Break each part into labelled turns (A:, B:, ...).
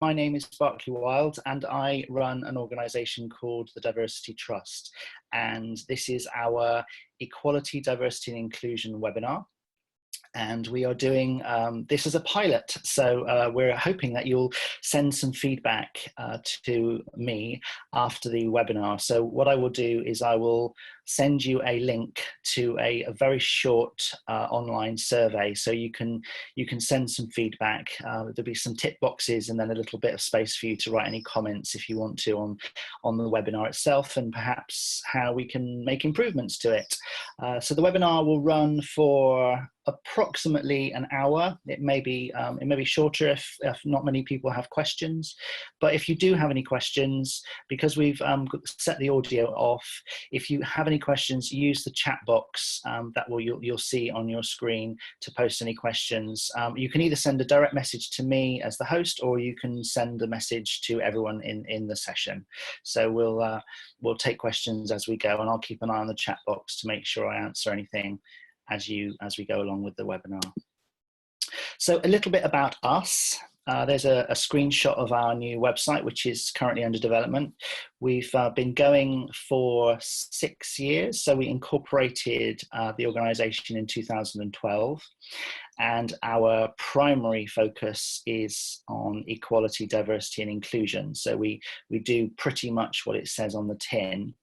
A: My name is Berkeley Wilde and I run an organisation called the Diversity Trust, and this is our Equality, Diversity and Inclusion webinar. And we are doing this as a pilot, so we're hoping that you'll send some feedback to me after the webinar. So what I will do is I will send you a link to a very short online survey, so you can send some feedback. There'll be some tick boxes and then a little bit of space for you to write any comments if you want to on the webinar itself, and perhaps how we can make improvements to it. So the webinar will run for approximately an hour. It may be shorter if not many people have questions, but if you do have any questions, because we've set the audio off, if you have any questions, use the chat box that you'll see on your screen to post any questions. You can either send a direct message to me as the host, or you can send a message to everyone in the session. So we'll take questions as we go, and I'll keep an eye on the chat box to make sure I answer anything as we go along with the webinar. So a little bit about us. There's a screenshot of our new website, which is currently under development. We've been going for 6 years, so we incorporated the organisation in 2012, and our primary focus is on equality, diversity and inclusion. So we do pretty much what it says on the tin.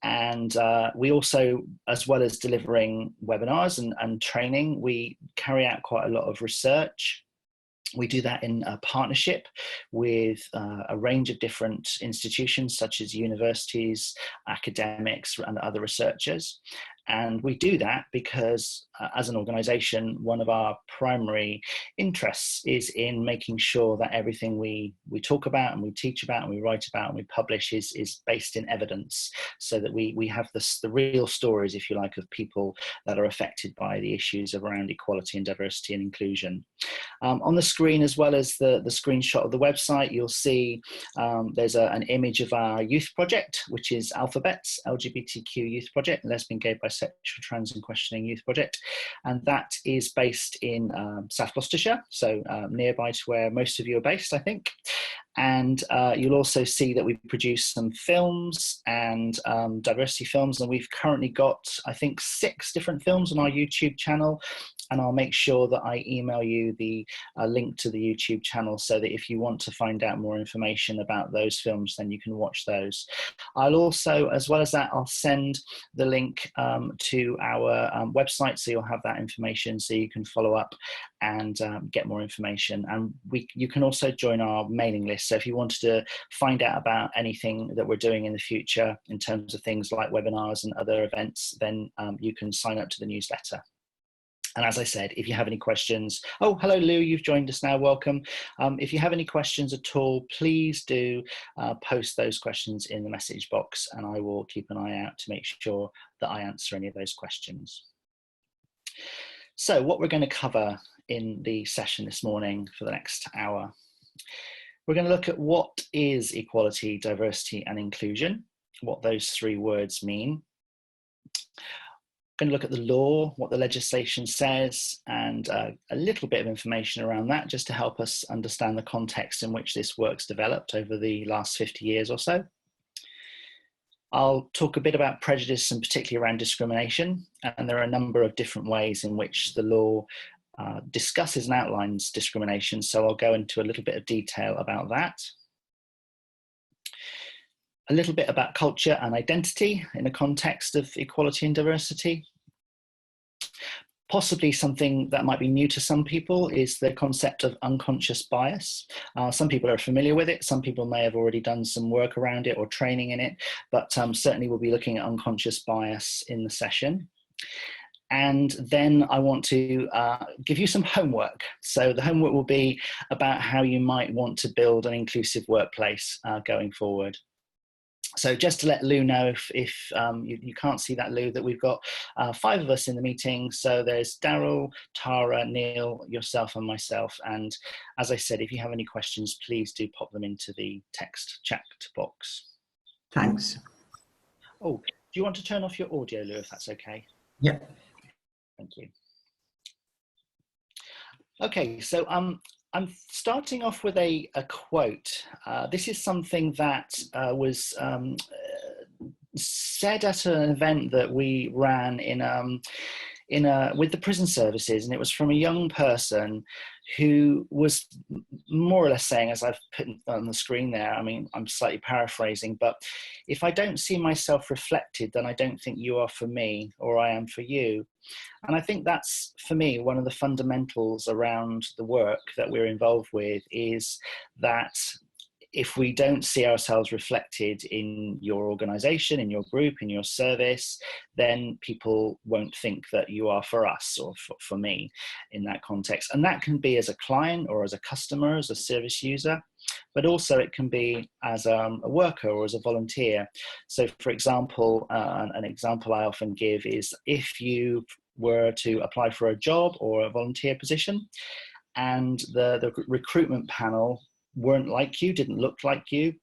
A: And we also, as well as delivering webinars and training, we carry out quite a lot of research. We do that in a partnership with a range of different institutions, such as universities, academics, and other researchers. And we do that because as an organisation, one of our primary interests is in making sure that everything we talk about and we teach about and we write about and we publish is based in evidence, so that we have the real stories, if you like, of people that are affected by the issues around equality and diversity and inclusion. On the screen, as well as the screenshot of the website, you'll see there's an image of our youth project, which is Alphabet's LGBTQ Youth Project, Lesbian, Gay, Bisexual, Trans and Questioning Youth Project. And that is based in South Gloucestershire, so nearby to where most of you are based, I think. And you'll also see that we've produced some films and diversity films, and we've currently got, I think, 6 different films on our YouTube channel. And I'll make sure that I email you the link to the YouTube channel, so that if you want to find out more information about those films, then you can watch those. I'll also, as well as that, I'll send the link to our website, so you'll have that information, so you can follow up and get more information. And you can also join our mailing list. So if you wanted to find out about anything that we're doing in the future in terms of things like webinars and other events, then you can sign up to the newsletter. And as I said, if you have any questions, oh, hello, Lou, you've joined us now, welcome. If you have any questions at all, please do post those questions in the message box, and I will keep an eye out to make sure that I answer any of those questions. So what we're going to cover in the session this morning for the next hour, we're going to look at what is equality, diversity and inclusion, what those 3 words mean. Going to look at the law, what the legislation says, and a little bit of information around that, just to help us understand the context in which this work's developed over the last 50 years or so. I'll talk a bit about prejudice, and particularly around discrimination, and there are a number of different ways in which the law discusses and outlines discrimination, so I'll go into a little bit of detail about that. A little bit about culture and identity in the context of equality and diversity. Possibly something that might be new to some people is the concept of unconscious bias. Some people are familiar with it, some people may have already done some work around it or training in it, but certainly we'll be looking at unconscious bias in the session. And then I want to give you some homework. So the homework will be about how you might want to build an inclusive workplace going forward. So just to let Lou know, if you can't see that, Lou, that we've got 5 of us in the meeting. So there's Daryl, Tara, Neil, yourself and myself. And as I said, if you have any questions, please do pop them into the text chat box.
B: Thanks.
A: Oh, do you want to turn off your audio, Lou, if that's okay?
B: Yep.
A: Thank you. Okay, so I'm starting off with a quote. This is something that was said at an event that we ran in with the prison services, and it was from a young person who was more or less saying, as I've put on the screen there, I mean, I'm slightly paraphrasing, but if I don't see myself reflected, then I don't think you are for me, or I am for you. And I think that's, for me, one of the fundamentals around the work that we're involved with, is that if we don't see ourselves reflected in your organization, in your group, in your service, then people won't think that you are for us, or for me in that context. And that can be as a client, or as a customer, as a service user, but also it can be as a worker or as a volunteer. So for example, an example I often give is, if you were to apply for a job or a volunteer position, and the recruitment panel weren't like you, didn't look like you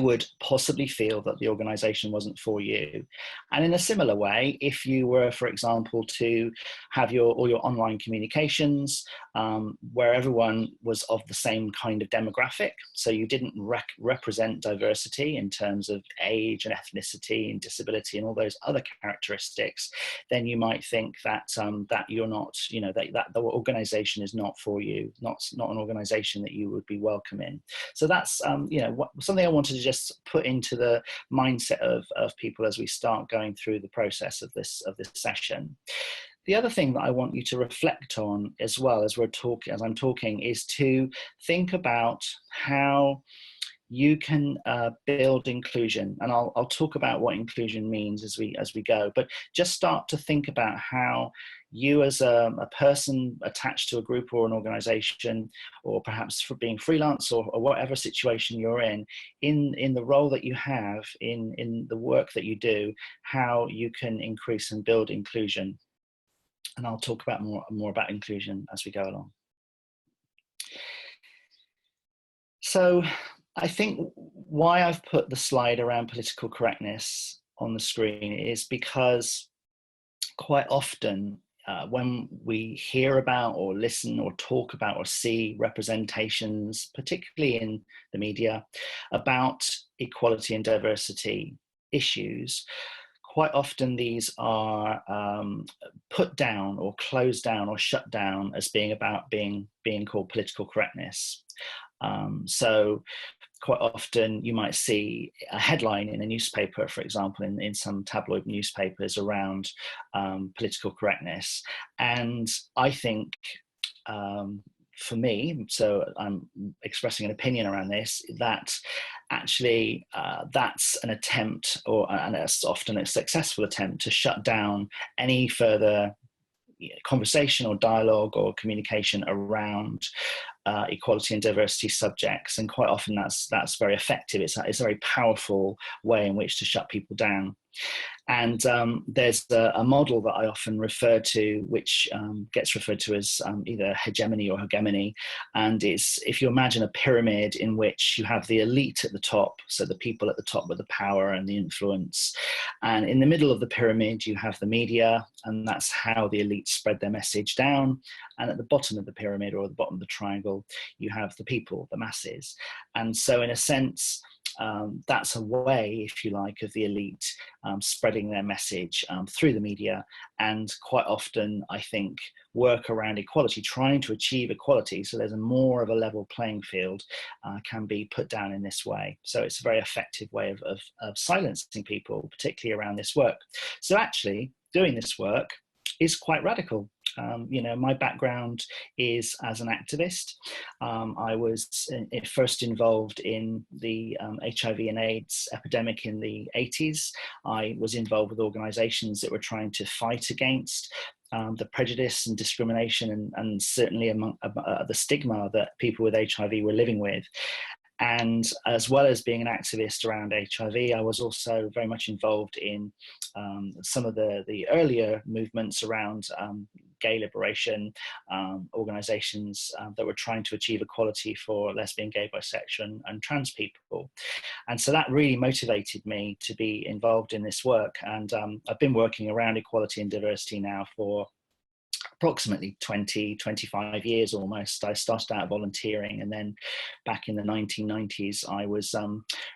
A: would possibly feel that the organization wasn't for you. And in a similar way, if you were, for example, to have all your online communications where everyone was of the same kind of demographic, so you didn't represent diversity in terms of age and ethnicity and disability and all those other characteristics, then you might think that that you're not, that the organization is not for you, not an organization that you would be welcome in. So that's something I want to just put into the mindset of people as we start going through the process of this session. The other thing that I want you to reflect on as well as I'm talking, is to think about how you can build inclusion, and I'll talk about what inclusion means as we go. But just start to think about how you, as a person attached to a group or an organization, or perhaps for being freelance, or whatever situation you're in the role that you have in the work that you do, how you can increase and build inclusion. And I'll talk about more about inclusion as we go along. So I think why I've put the slide around political correctness on the screen is because quite often when we hear about, or listen, or talk about, or see representations, particularly in the media, about equality and diversity issues, quite often these are put down or closed down or shut down as being about being called political correctness. So quite often you might see a headline in a newspaper, for example, in some tabloid newspapers, around political correctness. And I think for me, so I'm expressing an opinion around this, that actually that's an attempt, and it's often a successful attempt, to shut down any further conversation or dialogue or communication around equality and diversity subjects. And quite often that's very effective. It's a very powerful way in which to shut people down. And there's a model that I often refer to, which gets referred to as either hegemony or hegemony. And it's, if you imagine a pyramid in which you have the elite at the top, so the people at the top with the power and the influence. And in the middle of the pyramid, you have the media, and that's how the elite spread their message down. And at the bottom of the pyramid, or the bottom of the triangle, you have the people, the masses. And so in a sense, that's a way, if you like, of the elite spreading their message through the media. And quite often, I think, work around equality, trying to achieve equality, so there's a more of a level playing field, can be put down in this way. So it's a very effective way of silencing people, particularly around this work. So actually, doing this work is quite radical. My background is as an activist. I was first involved in the HIV and AIDS epidemic in the 80s. I was involved with organizations that were trying to fight against the prejudice and discrimination, and certainly among the stigma that people with HIV were living with. And as well as being an activist around HIV, I was also very much involved in some of the earlier movements around gay liberation, organizations that were trying to achieve equality for lesbian, gay, bisexual, and trans people. And so that really motivated me to be involved in this work. And I've been working around equality and diversity now for approximately 20-25 years almost. I started out volunteering, and then back in the 1990s I was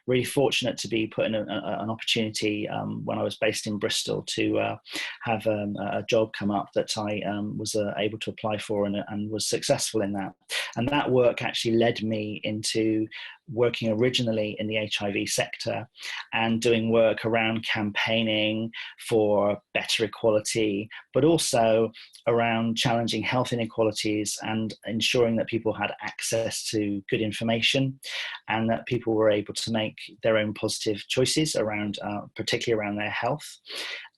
A: really fortunate to be put in an opportunity when I was based in Bristol to have a job come up that I was able to apply for, and was successful in that. And that work actually led me into working originally in the HIV sector and doing work around campaigning for better equality, but also around challenging health inequalities and ensuring that people had access to good information, and that people were able to make their own positive choices around, particularly around their health.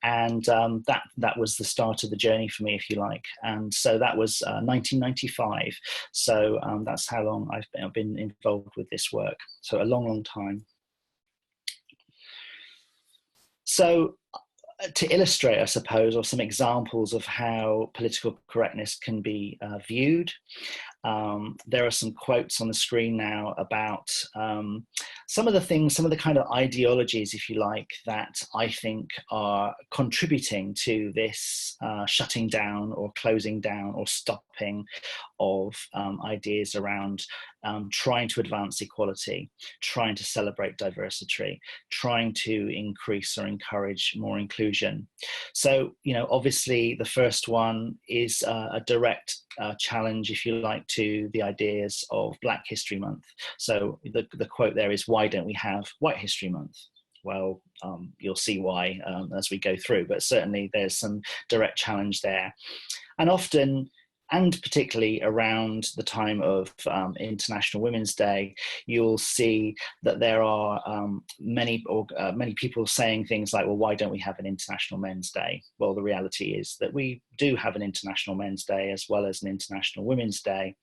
A: And that was the start of the journey for me, if you like. And so that was 1995. So that's how long I've been involved with this work. So a long, long time. So to illustrate, I suppose, or some examples of how political correctness can be viewed, there are some quotes on the screen now about some of the things, some of the kind of ideologies, if you like, that I think are contributing to this shutting down or closing down or stopping of ideas around trying to advance equality, trying to celebrate diversity, trying to increase or encourage more inclusion. So, you know, obviously the first one is a direct challenge, if you like, to the ideas of Black History Month. So the quote there is, "Why don't we have White History Month?" Well, you'll see why as we go through, but certainly there's some direct challenge there. And often, and particularly around the time of International Women's Day, you'll see that there are many people saying things like, well, why don't we have an International Men's Day? Well, the reality is that we do have an International Men's Day as well as an International Women's Day.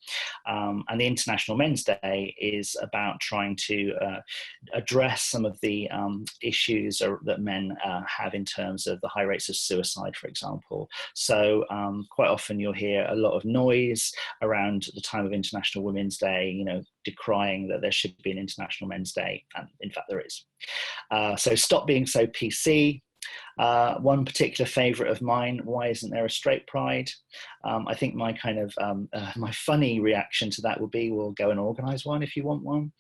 A: And the International Men's Day is about trying to address some of the issues that men have in terms of the high rates of suicide, for example. So quite often you'll hear a lot of noise around the time of International Women's Day, you know, decrying that there should be an International Men's Day, and in fact there is. So stop being so PC. One particular favourite of mine, why isn't there a straight pride? I think my kind of, my funny reaction to that would be, well, go and organise one if you want one.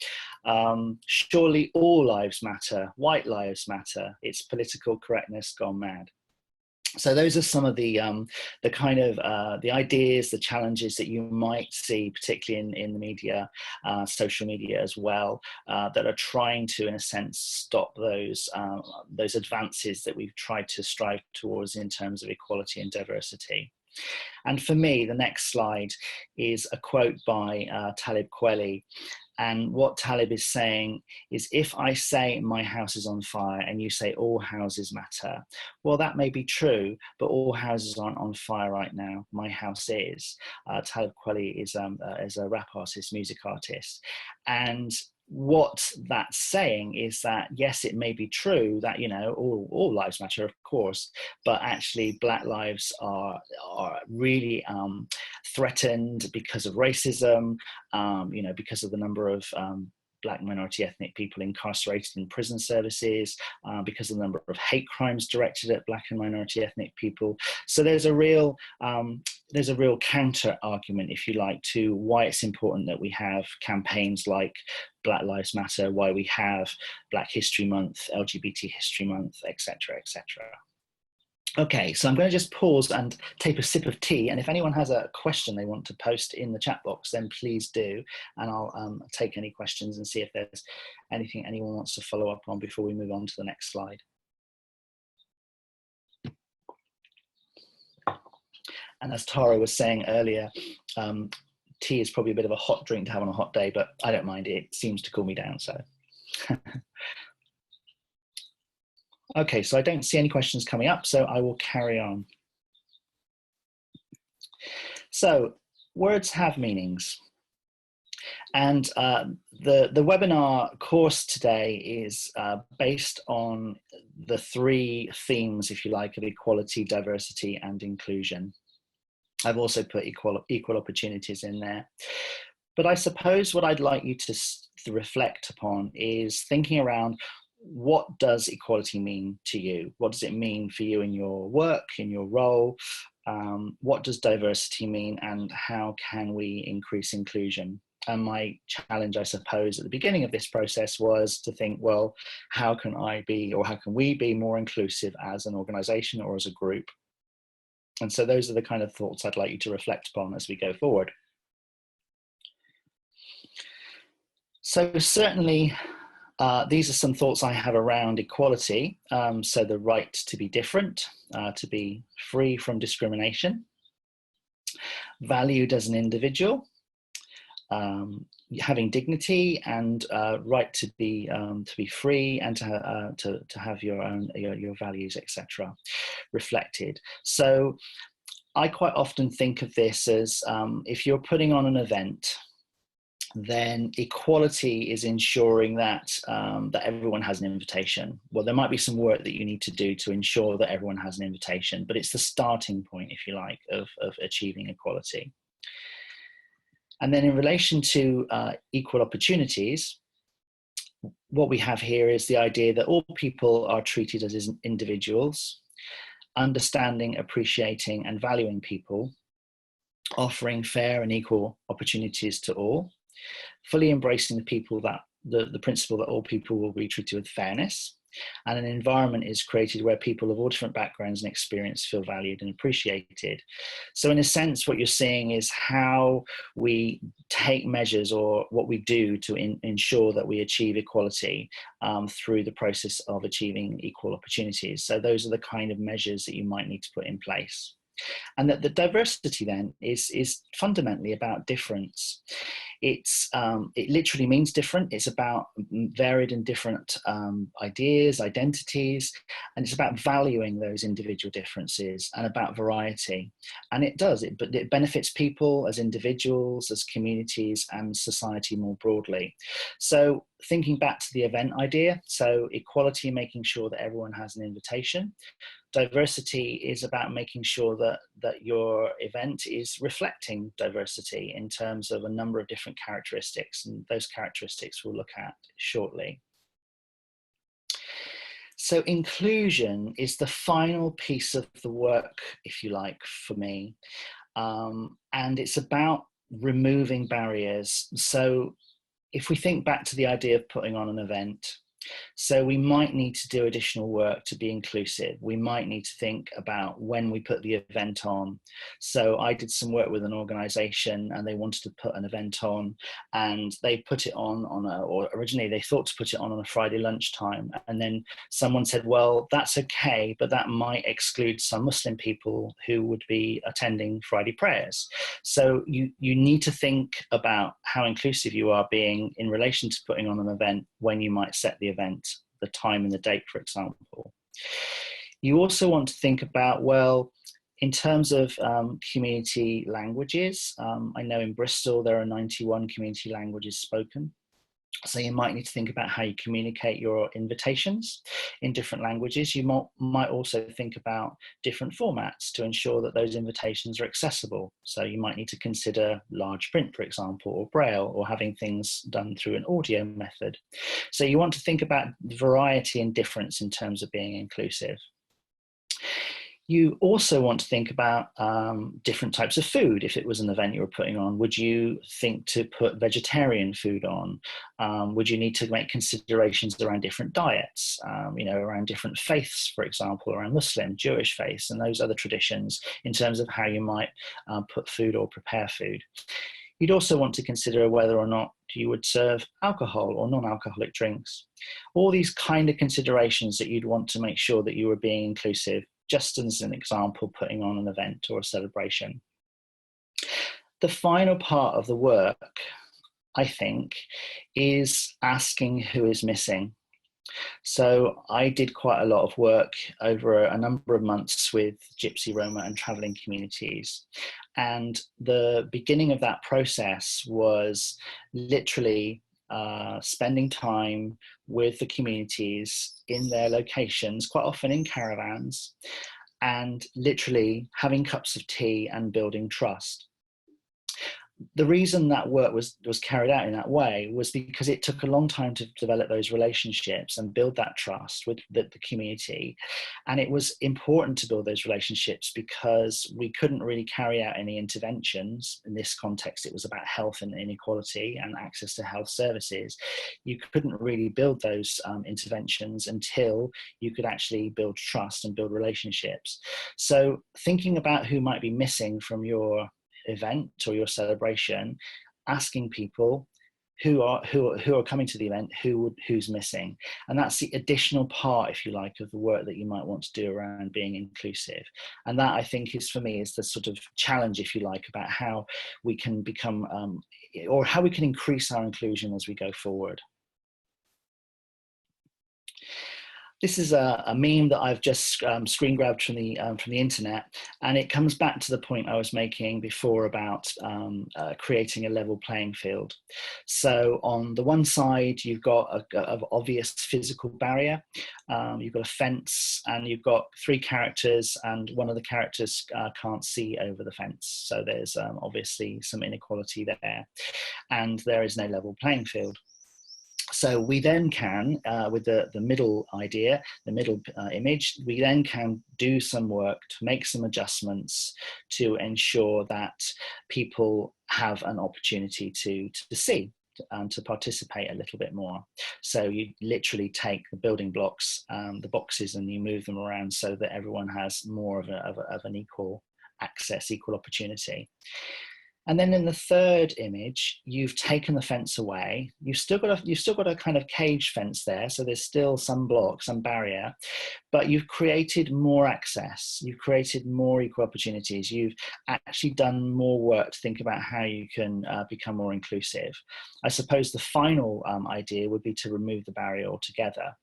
A: Surely all lives matter, white lives matter, it's political correctness gone mad. So those are some of the kind of the ideas, the challenges that you might see, particularly in the media, social media as well, that are trying to, in a sense, stop those advances that we've tried to strive towards in terms of equality and diversity. And for me, the next slide is a quote by Talib Kweli. And what Talib is saying is, if I say my house is on fire and you say all houses matter, well, that may be true, but all houses aren't on fire right now. My house is. Talib Kweli is a rap artist, music artist. And what that's saying is that, yes, it may be true that, you know, all lives matter, of course, but actually Black lives are really threatened because of racism, you know, because of the number of Black minority ethnic people incarcerated in prison services, because of the number of hate crimes directed at Black and minority ethnic people. So there's a real counter argument, if you like, to why it's important that we have campaigns like Black Lives Matter, why we have Black History Month, LGBT History Month, etc., etc. Okay, so I'm going to just pause and take a sip of tea, and if anyone has a question they want to post in the chat box, then please do, and I'll take any questions and see if there's anything anyone wants to follow up on before we move on to the next slide. And as Tara was saying earlier, tea is probably a bit of a hot drink to have on a hot day, but I don't mind it. It seems to cool me down, so. Okay, so I don't see any questions coming up, so I will carry on. So, words have meanings. And the webinar course today is based on the three themes, if you like, of equality, diversity, and inclusion. I've also put equal opportunities in there. But I suppose what I'd like you to reflect upon is thinking around, what does equality mean to you? What does it mean for you in your work, in your role? what does diversity mean and how can we increase inclusion? And my challenge, I suppose, at the beginning of this process was to think, well, how can I be, or how can we be more inclusive as an organization or as a group? And so those are the kind of thoughts I'd like you to reflect upon as we go forward. So certainly, these are some thoughts I have around equality. So the right to be different, to be free from discrimination, valued as an individual, having dignity and right to be free and to have your own your values, etc., reflected. So I quite often think of this as if you're putting on an event, then equality is ensuring that that everyone has an invitation. Well, there might be some work that you need to do to ensure that everyone has an invitation, but it's the starting point, if you like, of achieving equality. And then in relation to equal opportunities, what we have here is the idea that all people are treated as individuals, understanding, appreciating, and valuing people, offering fair and equal opportunities to all, fully embracing the principle that all people will be treated with fairness, and an environment is created where people of all different backgrounds and experience feel valued and appreciated. So in a sense, what you're seeing is how we take measures, or what we do to ensure that we achieve equality through the process of achieving equal opportunities. So those are the kind of measures that you might need to put in place. And that the diversity then is fundamentally about difference. It literally means different. It's about varied and different ideas, identities, and it's about valuing those individual differences and about variety. And it benefits people as individuals, as communities, and society more broadly. So thinking back to the event idea, so equality, making sure that everyone has an invitation. Diversity is about making sure that your event is reflecting diversity in terms of a number of different characteristics, and those characteristics we'll look at shortly. So inclusion is the final piece of the work, if you like, for me, and it's about removing barriers. So if we think back to the idea of putting on an event, so we might need to do additional work to be inclusive. We might need to think about when we put the event on. So I did some work with an organization and they wanted to put an event on, and they put it on or originally they thought to put it on a Friday lunchtime. And then someone said, well, that's okay, but that might exclude some Muslim people who would be attending Friday prayers. So you need to think about how inclusive you are being in relation to putting on an event when you might set the event, the time and the date, for example. You also want to think about, well, in terms of community languages, I know in Bristol there are 91 community languages spoken. So you might need to think about how you communicate your invitations in different languages. You might also think about different formats to ensure that those invitations are accessible. So you might need to consider large print, for example, or Braille, or having things done through an audio method. So you want to think about variety and difference in terms of being inclusive. You also want to think about different types of food. If it was an event you were putting on, would you think to put vegetarian food on? Would you need to make considerations around different diets, around different faiths, for example, around Muslim, Jewish faiths, and those other traditions in terms of how you might put food or prepare food? You'd also want to consider whether or not you would serve alcohol or non-alcoholic drinks. All these kind of considerations that you'd want to make sure that you were being inclusive, just as an example, putting on an event or a celebration. The final part of the work, I think, is asking who is missing. So I did quite a lot of work over a number of months with Gypsy, Roma and traveling communities. And the beginning of that process was literally spending time with the communities in their locations, quite often in caravans, and literally having cups of tea and building trust. the reason that work was carried out in that way was because it took a long time to develop those relationships and build that trust with the community. And it was important to build those relationships because we couldn't really carry out any interventions. In this context, it was about health and inequality and access to health services. You couldn't really build those interventions until you could actually build trust and build relationships. So thinking about who might be missing from your event or your celebration, asking people who are coming to the event, who's missing. And that's the additional part, if you like, of the work that you might want to do around being inclusive. And that, I think, is, for me, is the sort of challenge, if you like, about how we can become or how we can increase our inclusion as we go forward. This is a meme that I've just screen grabbed from the internet, and it comes back to the point I was making before about creating a level playing field. So on the one side, you've got an obvious physical barrier, you've got a fence, and you've got three characters, and one of the characters can't see over the fence. So there's obviously some inequality there, and there is no level playing field. So we then can, with the middle idea, the middle image, we then can do some work to make some adjustments to ensure that people have an opportunity to see and to participate a little bit more. So you literally take the building blocks, the boxes, and you move them around so that everyone has more of an equal access, equal opportunity. And then in the third image, you've taken the fence away. You've still got a kind of cage fence there, so there's still some block, some barrier, but you've created more access. You've created more equal opportunities. You've actually done more work to think about how you can become more inclusive. I suppose the final idea would be to remove the barrier altogether.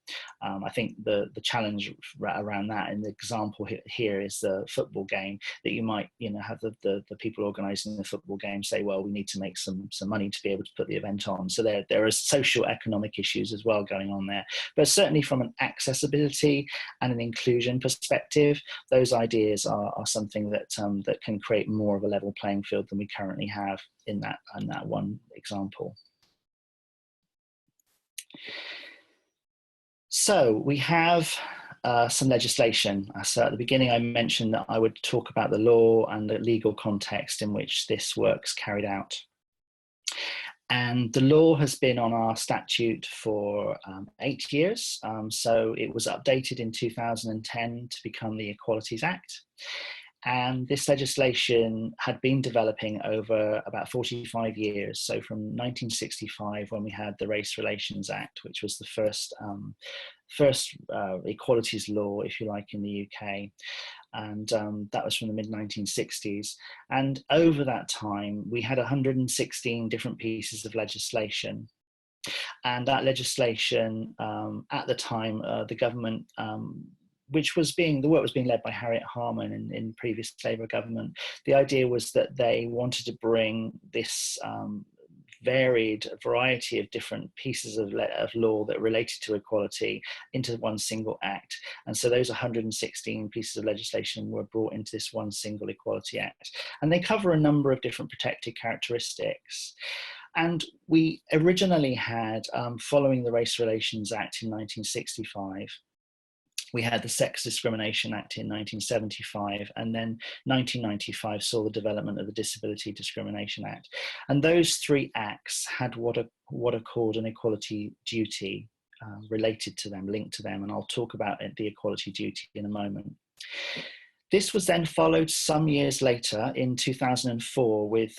A: I think the challenge around that, in the example here, is the football game, that you might have the people organising the football game say, well, we need to make some money to be able to put the event on. So there are social economic issues as well going on there. But certainly from an accessibility and an inclusion perspective, those ideas are something that that can create more of a level playing field than we currently have in that one example. So we have some legislation. So at the beginning, I mentioned that I would talk about the law and the legal context in which this work's carried out. And the law has been on our statute for 8 years. So it was updated in 2010 to become the Equalities Act. And this legislation had been developing over about 45 years. So from 1965, when we had the Race Relations Act, which was the first equalities law, if you like, in the UK. And that was from the mid-1960s. And over that time, we had 116 different pieces of legislation. And that legislation, at the time, the government, the work was being led by Harriet Harman in previous Labour government. The idea was that they wanted to bring this varied variety of different pieces of law that related to equality into one single act. And so those 116 pieces of legislation were brought into this one single Equality Act. And they cover a number of different protected characteristics. And we originally had, following the Race Relations Act in 1965, we had the Sex Discrimination Act in 1975, and then 1995 saw the development of the Disability Discrimination Act. And those three acts had what are called an equality duty related to them, linked to them, and I'll talk about the equality duty in a moment. This was then followed some years later in 2004 with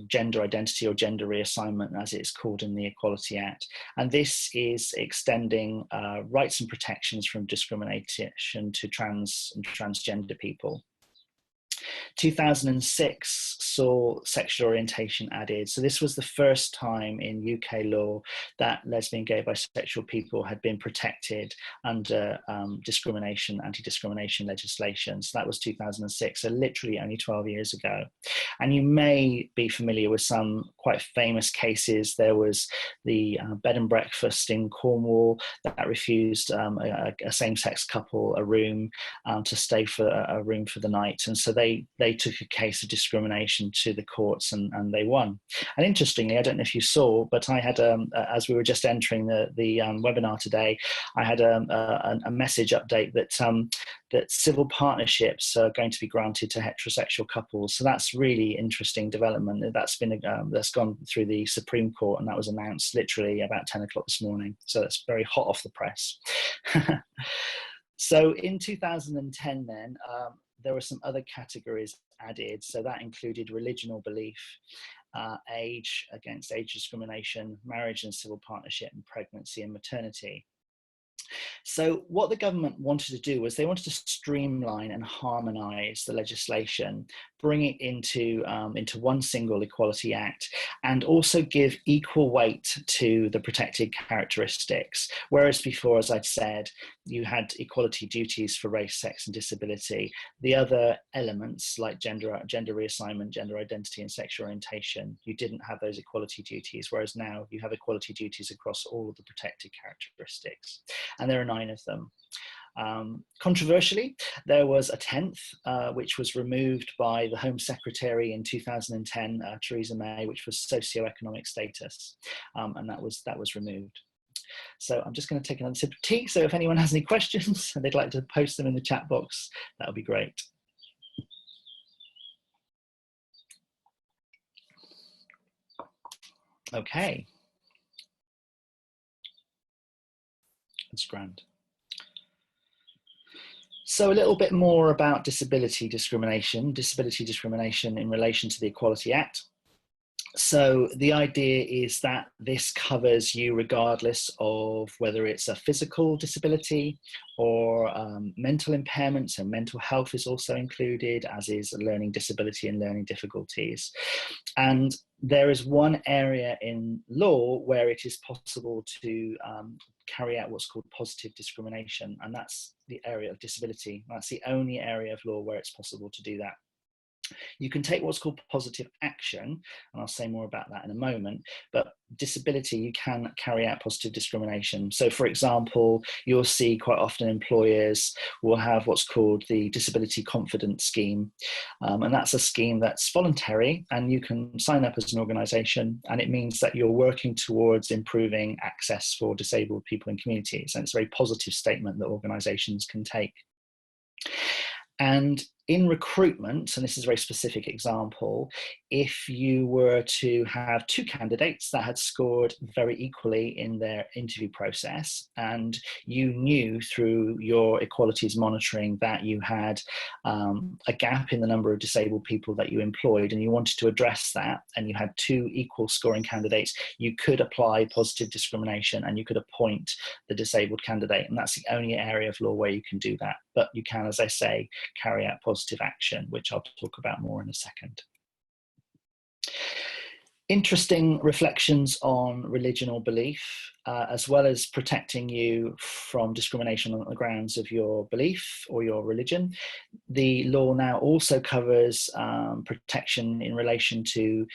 A: gender identity or gender reassignment, as it's called in the Equality Act. And this is extending rights and protections from discrimination to trans and transgender people. 2006 saw sexual orientation added. So this was the first time in UK law that lesbian, gay, bisexual people had been protected under anti-discrimination legislation. So that was 2006, so literally only 12 years ago. And you may be familiar with some quite famous cases. There was the bed and breakfast in Cornwall that refused a same-sex couple a room to stay for a room for the night. And so they they took a case of discrimination to the courts, and they won. And interestingly, I don't know if you saw, but I had as we were just entering the webinar today, I had a message update that that civil partnerships are going to be granted to heterosexual couples. So that's really interesting development. That's been that's gone through the Supreme Court, and that was announced literally about 10 o'clock this morning. So that's very hot off the press. So in 2010 then, there were some other categories added. So that included religion or belief, age, against age discrimination, marriage and civil partnership, and pregnancy and maternity. So what the government wanted to do was they wanted to streamline and harmonise the legislation, bring it into one single Equality Act, and also give equal weight to the protected characteristics. Whereas before, as I'd said, you had equality duties for race, sex and disability. The other elements like gender reassignment, gender identity and sexual orientation, you didn't have those equality duties, whereas now you have equality duties across all of the protected characteristics. And there are 9 of them. Controversially, there was a 10th, which was removed by the Home Secretary in 2010, Theresa May, which was socioeconomic status, and that was removed. So I'm just going to take another sip of tea. So if anyone has any questions and they'd like to post them in the chat box, that would be great. Okay. That's grand. So a little bit more about disability discrimination in relation to the Equality Act. So the idea is that this covers you regardless of whether it's a physical disability or mental impairment. So mental health is also included, as is learning disability and learning difficulties. And there is one area in law where it is possible to carry out what's called positive discrimination, and that's the area of disability. That's the only area of law where it's possible to do that. You can take what's called positive action, and I'll say more about that in a moment, but disability, you can carry out positive discrimination. So for example, you'll see quite often employers will have what's called the Disability Confidence Scheme, and that's a scheme that's voluntary, and you can sign up as an organisation, and it means that you're working towards improving access for disabled people in communities, and it's a very positive statement that organisations can take. And in recruitment, and this is a very specific example, if you were to have 2 candidates that had scored very equally in their interview process, and you knew through your equalities monitoring that you had a gap in the number of disabled people that you employed, and you wanted to address that, and you had 2 equal scoring candidates, you could apply positive discrimination and you could appoint the disabled candidate. And that's the only area of law where you can do that. But you can, as I say, carry out positive action, which I'll talk about more in a second. Interesting reflections on religion or belief, as well as protecting you from discrimination on the grounds of your belief or your religion. The law now also covers protection in relation to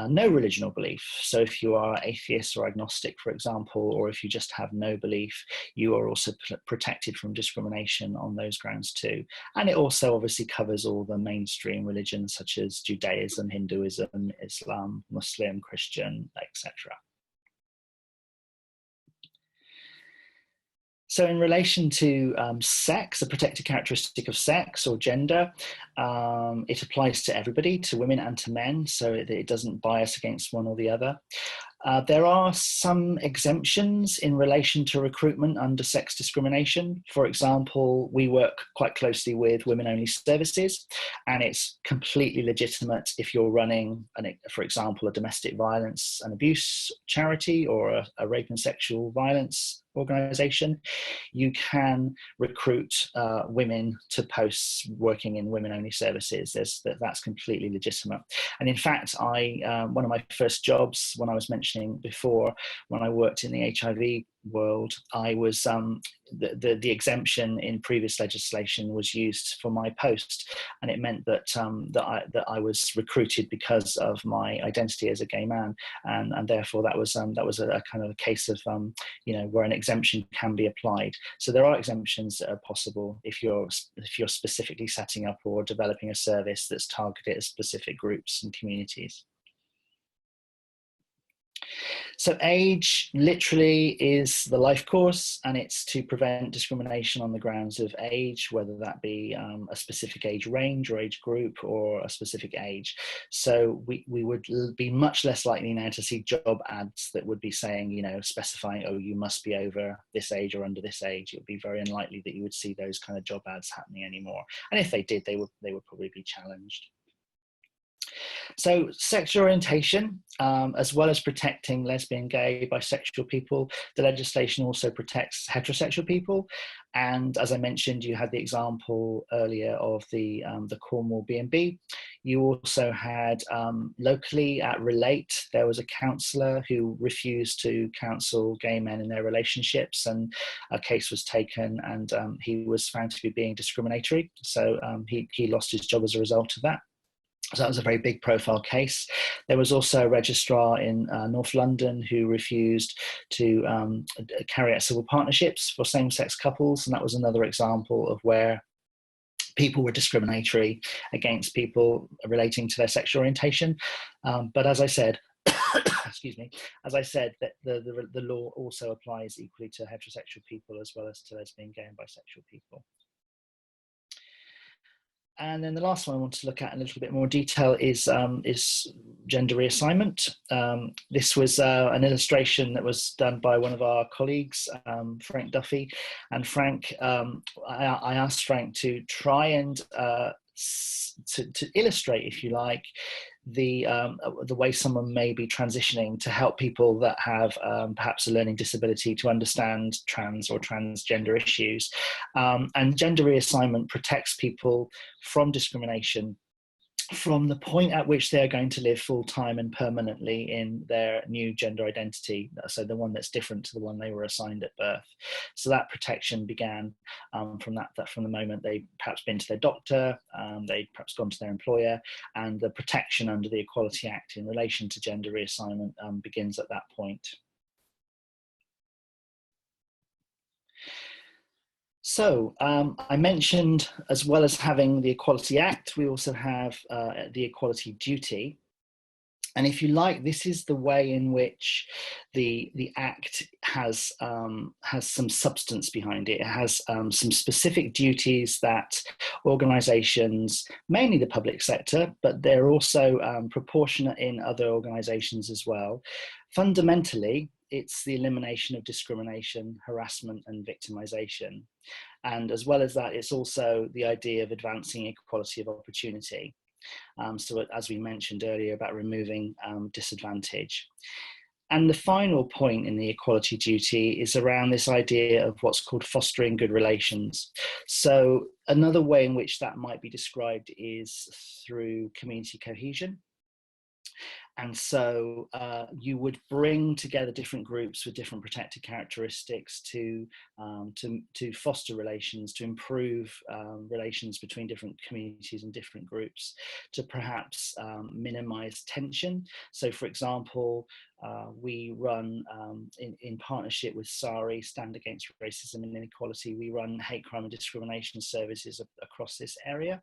A: no religion or belief. So if you are atheist or agnostic, for example, or if you just have no belief, you are also protected from discrimination on those grounds too. And it also obviously covers all the mainstream religions such as Judaism, Hinduism, Islam, Muslim, Christian, etc. So in relation to sex, a protected characteristic of sex or gender, it applies to everybody, to women and to men, so it doesn't bias against one or the other. There are some exemptions in relation to recruitment under sex discrimination. For example, we work quite closely with women-only services, and it's completely legitimate if you're running, for example, a domestic violence and abuse charity or a rape and sexual violence organisation. You can recruit women to posts working in women-only services. That's completely legitimate. And in fact, one of my first jobs, when I was mentioning before, when I worked in the HIV world, I was the exemption in previous legislation was used for my post, and it meant that that I was recruited because of my identity as a gay man, and therefore that was a kind of a case of where an exemption can be applied. So there are exemptions that are possible if you're specifically setting up or developing a service that's targeted at specific groups and communities. So age literally is the life course, and it's to prevent discrimination on the grounds of age, whether that be a specific age range or age group or a specific age. So we would be much less likely now to see job ads that would be saying, you know, specifying, oh, you must be over this age or under this age. It would be very unlikely that you would see those kind of job ads happening anymore. And if they did, they would probably be challenged. So sexual orientation, as well as protecting lesbian, gay, bisexual people, the legislation also protects heterosexual people. And as I mentioned, you had the example earlier of the Cornwall B&B. You also had locally at Relate, there was a counsellor who refused to counsel gay men in their relationships, and a case was taken, and he was found to be being discriminatory. So he lost his job as a result of that. So that was a very big profile case. There was also a registrar in North London who refused to carry out civil partnerships for same-sex couples. And that was another example of where people were discriminatory against people relating to their sexual orientation. But as I said, excuse me, as I said, that the law also applies equally to heterosexual people as well as to lesbian, gay and bisexual people. And then the last one I want to look at in a little bit more detail is gender reassignment. This was an illustration that was done by one of our colleagues, Frank Duffy. And Frank, I asked Frank to try and to illustrate, if you like, the way someone may be transitioning to help people that have perhaps a learning disability to understand trans or transgender issues. And gender reassignment protects people from discrimination from the point at which they're going to live full-time and permanently in their new gender identity, so the one that's different to the one they were assigned at birth. So that protection began from the moment they perhaps been to their doctor, they'd perhaps gone to their employer, and the protection under the Equality Act in relation to gender reassignment begins at that point. So I mentioned, as well as having the Equality Act, we also have the Equality Duty. And if you like, this is the way in which the Act has some substance behind it. It has some specific duties that organisations, mainly the public sector, but they're also proportionate in other organisations as well. Fundamentally, it's the elimination of discrimination, harassment and victimisation. And as well as that, it's also the idea of advancing equality of opportunity. So as we mentioned earlier about removing disadvantage. And the final point in the equality duty is around this idea of what's called fostering good relations. So another way in which that might be described is through community cohesion. And so you would bring together different groups with different protected characteristics to foster relations, to improve relations between different communities and different groups, to perhaps minimize tension. So for example, we run in partnership with SARI, Stand Against Racism and Inequality, we run hate crime and discrimination services across this area.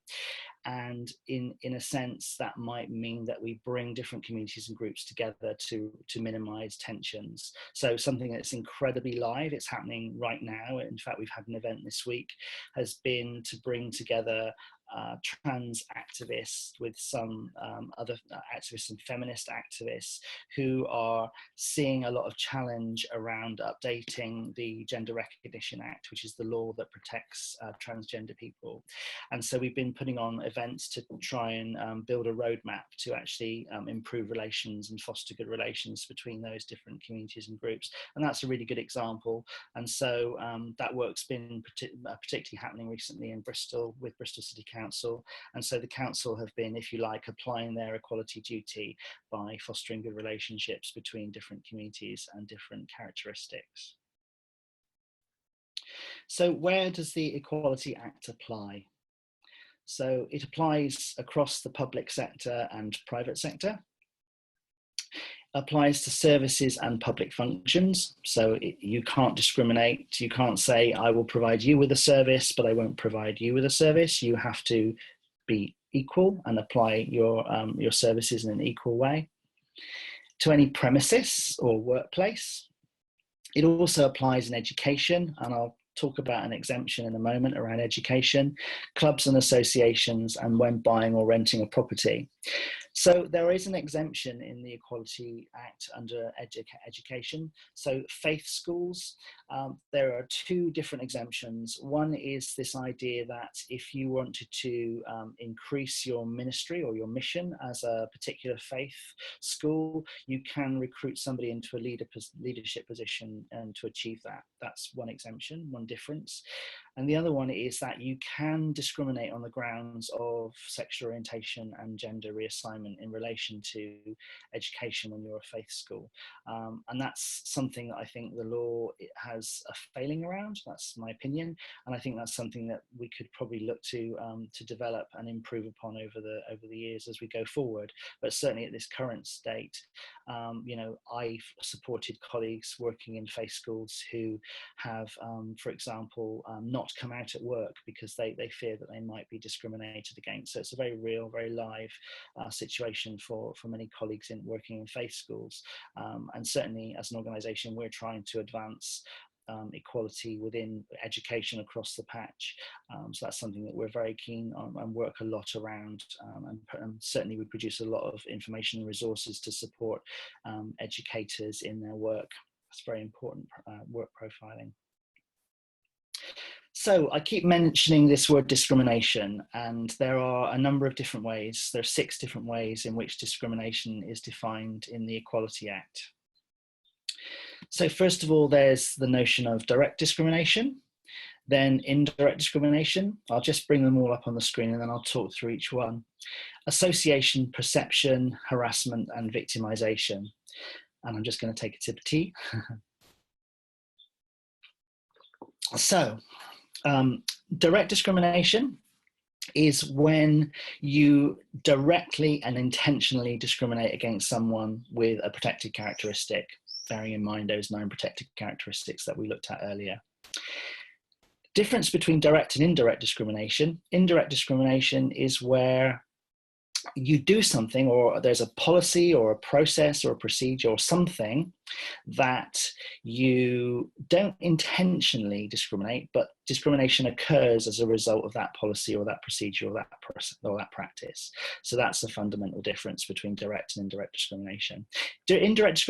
A: And in a sense, that might mean that we bring different communities and groups together to minimize tensions. So something that's incredibly live, it's happening right now. In fact, we've had an event this week, has been to bring together trans activists with some other activists and feminist activists who are seeing a lot of challenge around updating the Gender Recognition Act, which is the law that protects transgender people. And so we've been putting on events to try and build a roadmap to actually improve relations and foster good relations between those different communities and groups. And that's a really good example. And so that work's been particularly happening recently in Bristol with Bristol City Council. And so the council have been, if you like, applying their equality duty by fostering good relationships between different communities and different characteristics. So where does the Equality Act apply? So it applies across the public sector and private sector. applies to services and public functions. So you can't discriminate. You can't say, I will provide you with a service, but I won't provide you with a service. You have to be equal and apply your services in an equal way. To any premises or workplace. It also applies in education, and I'll talk about an exemption in a moment around education, clubs and associations, and when buying or renting a property. So there is an exemption in the Equality Act under education. So faith schools, there are two different exemptions. One is this idea that if you wanted to increase your ministry or your mission as a particular faith school, you can recruit somebody into a leadership position and to achieve that. That's one exemption, one difference. And the other one is that you can discriminate on the grounds of sexual orientation and gender reassignment in relation to education when you're a faith school. And that's something that I think the law has a failing around. That's my opinion. And I think that's something that we could probably look to develop and improve upon over the years as we go forward. But certainly at this current state, you know, I've supported colleagues working in faith schools who have, for example, not come out at work because they fear that they might be discriminated against. So it's a very real, very live situation for many colleagues working in faith schools. And certainly as an organisation, we're trying to advance equality within education across the patch. So that's something that we're very keen on and work a lot around. And certainly we produce a lot of information and resources to support educators in their work. That's very important, work profiling. So I keep mentioning this word discrimination, and there are a number of different ways. There are 6 different ways in which discrimination is defined in the Equality Act. So first of all, there's the notion of direct discrimination, then indirect discrimination. I'll just bring them all up on the screen and then I'll talk through each one. Association, perception, harassment, and victimization. And I'm just going to take a sip of tea. So, direct discrimination is when you directly and intentionally discriminate against someone with a protected characteristic, bearing in mind those 9 protected characteristics that we looked at earlier. Difference between direct and indirect discrimination. Indirect discrimination is where you do something, or there's a policy or a process or a procedure or something that you don't intentionally discriminate, but discrimination occurs as a result of that policy or that procedure or that practice. So that's the fundamental difference between direct and indirect discrimination. Indirect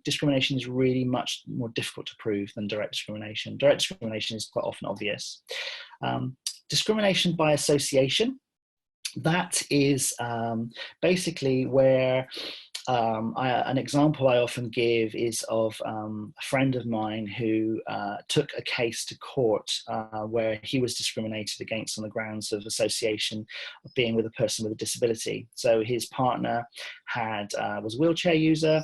A: discrimination is really much more difficult to prove than direct discrimination. Direct discrimination is quite often obvious. Discrimination by association. That is basically where an example I often give is of a friend of mine who took a case to court where he was discriminated against on the grounds of association of being with a person with a disability. So his partner was a wheelchair user,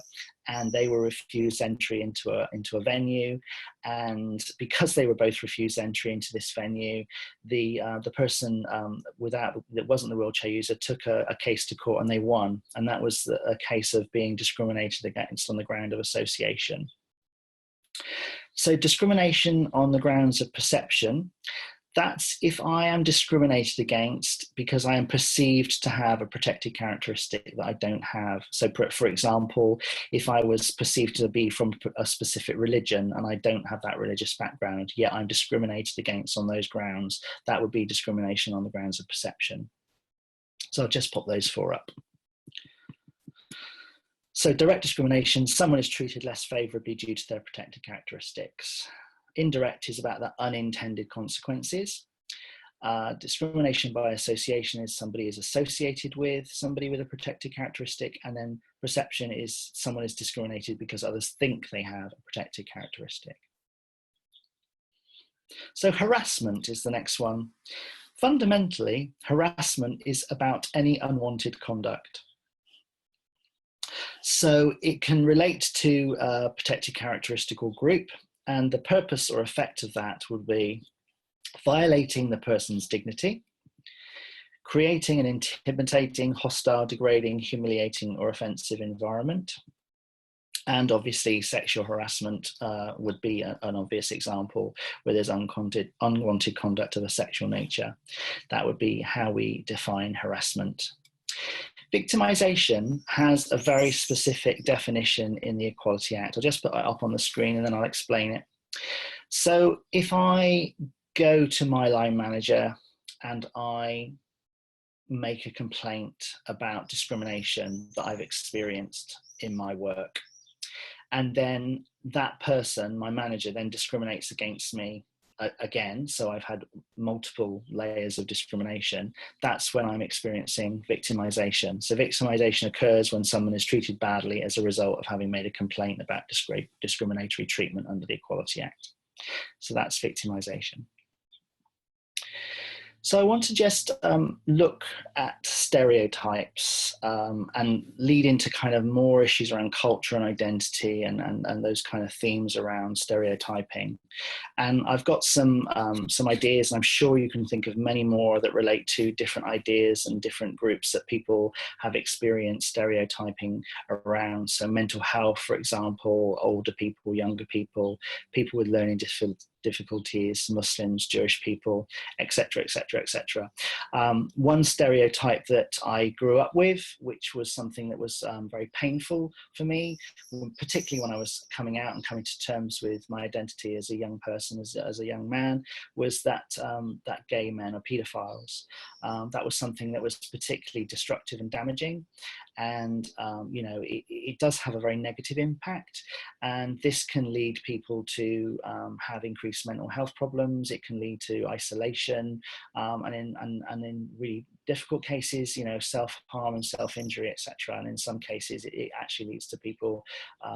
A: and they were refused entry into a venue. And because they were both refused entry into this venue, the person that wasn't the wheelchair user took a case to court and they won. And that was a case of being discriminated against on the ground of association. So discrimination on the grounds of perception. That's if I am discriminated against because I am perceived to have a protected characteristic that I don't have. So for example, if I was perceived to be from a specific religion and I don't have that religious background, yet I'm discriminated against on those grounds, that would be discrimination on the grounds of perception. So I'll just pop those 4 up. So direct discrimination, someone is treated less favourably due to their protected characteristics. Indirect is about the unintended consequences. Discrimination by association is somebody is associated with somebody with a protected characteristic, and then perception is someone is discriminated because others think they have a protected characteristic. So harassment is the next one. Fundamentally, harassment is about any unwanted conduct. So it can relate to a protected characteristic or group, and the purpose or effect of that would be violating the person's dignity, creating an intimidating, hostile, degrading, humiliating, or offensive environment, And obviously sexual harassment would be an obvious example where there's unwanted conduct of a sexual nature. That would be how we define harassment. Victimization has a very specific definition in the Equality Act. I'll just put that up on the screen and then I'll explain it. So if I go to my line manager and I make a complaint about discrimination that I've experienced in my work, and then that person, my manager, then discriminates against me again, so I've had multiple layers of discrimination, that's when I'm experiencing victimization. So victimization occurs when someone is treated badly as a result of having made a complaint about discriminatory treatment under the Equality Act. So that's victimization. So I want to just look at stereotypes and lead into kind of more issues around culture and identity and those kind of themes around stereotyping. And I've got some ideas, and I'm sure you can think of many more that relate to different ideas and different groups that people have experienced stereotyping around. So mental health, for example, older people, younger people, people with learning difficulties, Muslims, Jewish people, etc., etc., etc. One stereotype that I grew up with, which was something that was very painful for me, particularly when I was coming out and coming to terms with my identity as a young person, as a young man, was that that gay men are paedophiles. That was something that was particularly destructive and damaging. And you know, it does have a very negative impact, and this can lead people to have increased mental health problems. It can lead to isolation, and in really difficult cases, you know, self-harm and self-injury, etc. And in some cases, it actually leads to people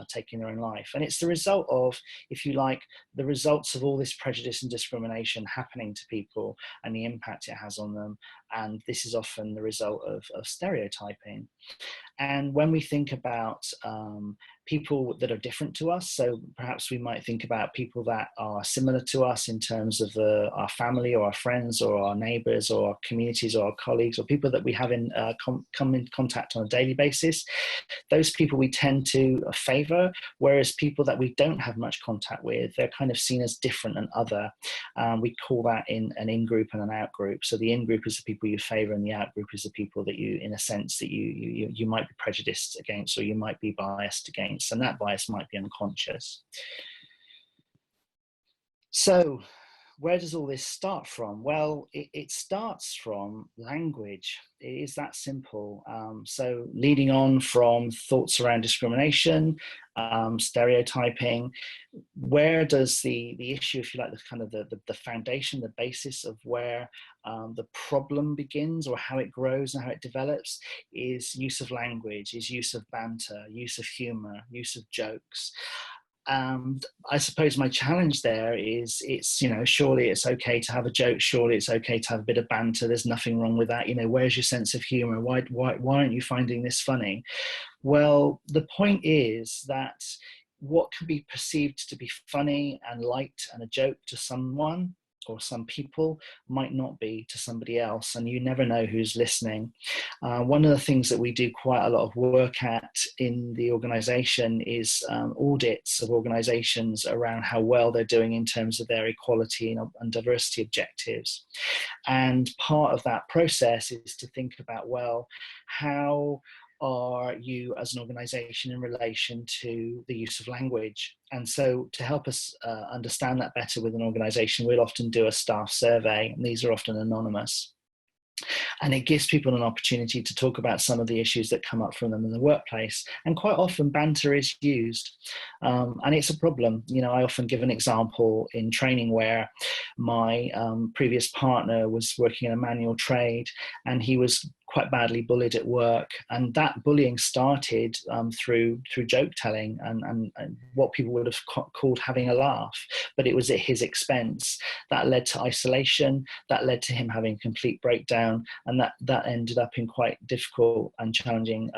A: taking their own life. And it's the result of, if you like, the results of all this prejudice and discrimination happening to people and the impact it has on them. And this is often the result of stereotyping. And when we think about people that are different to us, so perhaps we might think about people that are similar to us in terms of our family or our friends or our neighbors or our communities or our colleagues or people that we have come in contact on a daily basis, those people we tend to favor, whereas people that we don't have much contact with, they're kind of seen as different and other. We call that an in-group and an out-group. So the in-group is the people you favor, and the out-group is the people that you, in a sense, that you might be prejudiced against, or you might be biased against, and that bias might be unconscious. So where does all this start from? Well, it starts from language. It is that simple. So leading on from thoughts around discrimination, stereotyping, where does the issue, if you like, the kind of the foundation, the basis of where the problem begins, or how it grows and how it develops, is use of language, is use of banter, use of humor, use of jokes. And I suppose my challenge there is, it's, you know, surely it's okay to have a joke, surely it's okay to have a bit of banter, there's nothing wrong with that, you know, where's your sense of humor? Why aren't you finding this funny? Well, the point is that what can be perceived to be funny and light and a joke to someone or some people might not be to somebody else, and you never know who's listening. One of the things that we do quite a lot of work at in the organization is audits of organizations around how well they're doing in terms of their equality and diversity objectives. And part of that process is to think about, well, how are you as an organization in relation to the use of language? And so to help us understand that better with an organization, we'll often do a staff survey, and these are often anonymous. And it gives people an opportunity to talk about some of the issues that come up from them in the workplace. And quite often banter is used. And it's a problem. You know, I often give an example in training where my previous partner was working in a manual trade, and he was quite badly bullied at work, and that bullying started through joke telling and what people would have called having a laugh, but it was at his expense. That led to isolation, that led to him having a complete breakdown, and that ended up in quite difficult and challenging